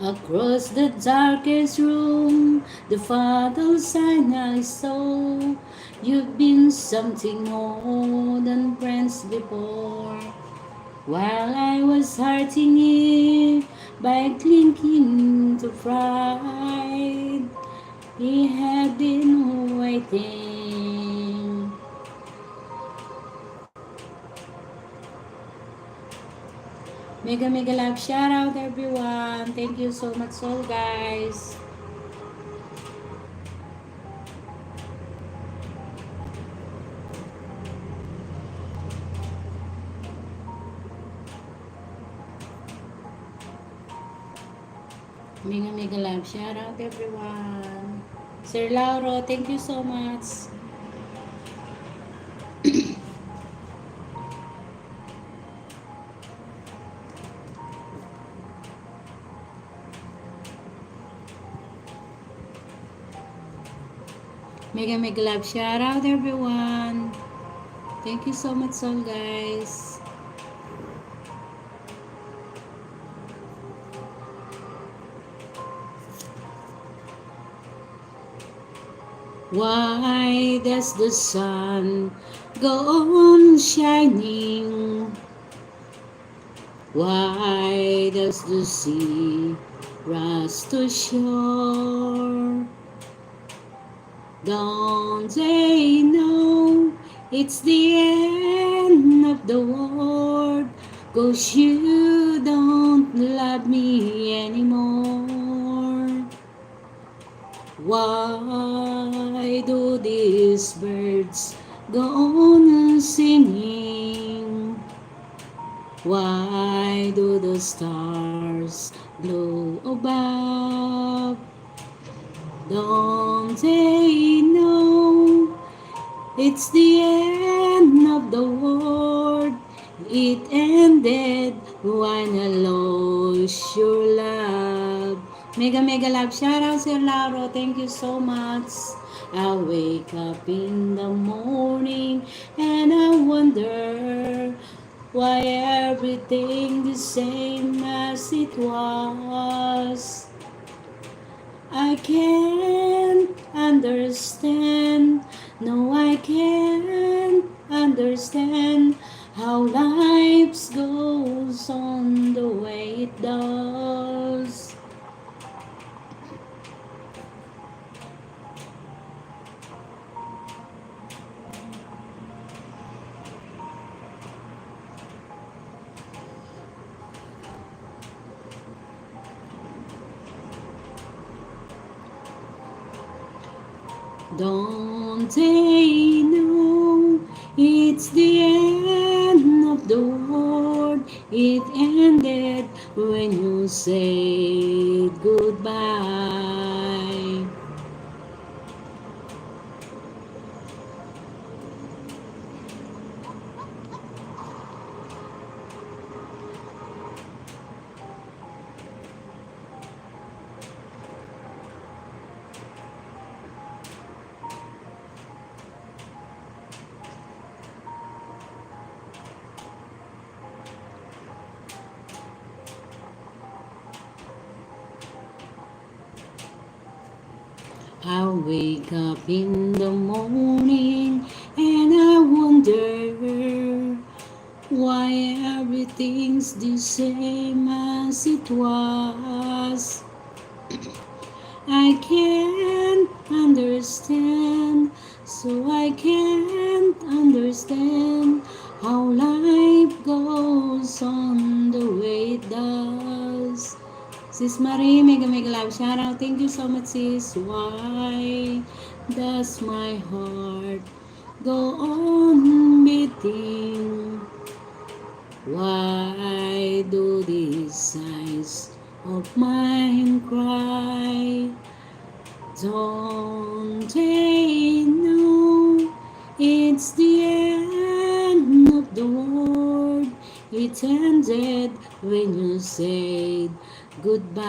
Across the darkest room, the fatal sign I saw. You've been something more than friends before. While I was hurting it by clinging to pride, he had been waiting. Mega mega love shout out everyone. Thank you so much all guys. Mega mega love shout out everyone. Sir Lauro, thank you so much. Mega mega love shout out everyone. Thank you so much all guys. Why does the sun go on shining? Why does the sea rush to shore? Don't they know it's the end of the world? 'Cause you don't love me anymore. Why do these birds go on singing? Why do the stars glow above? Don't they know it's the end of the world? It ended when I lost your love. Mega mega love shout out Sir Lauro. Thank you so much. I wake up in the morning and I wonder why everything the same as it was. I can't understand. No, I can't understand how life goes on the way it does. Don't they know it's the end of the world? It ended when you said goodbye. I wake up in the morning and I wonder why everything's the same as it was. I can't understand, so I can't understand how life goes on the way it does. Sis Marie, mega mega love shout out. Thank you so much sis. Why does my heart go on beating? Why do these eyes of mine cry? Don't they know it's the end of the world? It ended when you said goodbye.